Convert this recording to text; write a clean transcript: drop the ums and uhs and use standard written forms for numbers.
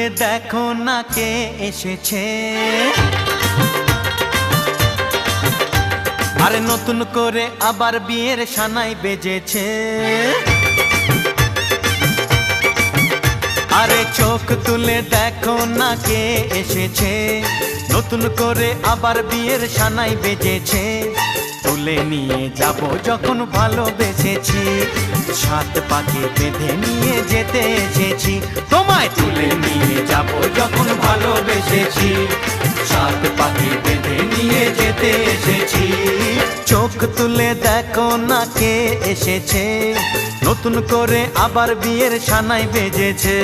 তুলে দেখো না কে এসেছে, আরে নতুন করে আবার বিয়ের সানাই বেজেছে। আরে চোখ তুলে দেখো না কে এসেছে, নতুন করে আবার বিয়ের সানাই বেজেছে। তুলে নিয়ে যাব যখন ভালোবেসেছি, সাত পাকে বেঁধে নিয়ে যেতে এসেছি। তোমায় তুলে নিয়ে যাব যখন ভালোবেসেছি, সাত পাকে বেঁধে নিয়ে যেতে এসেছি। চোখ তুলে দেখো না কে এসেছে, নতুন করে আবার বিয়ের সানাই বেজেছে।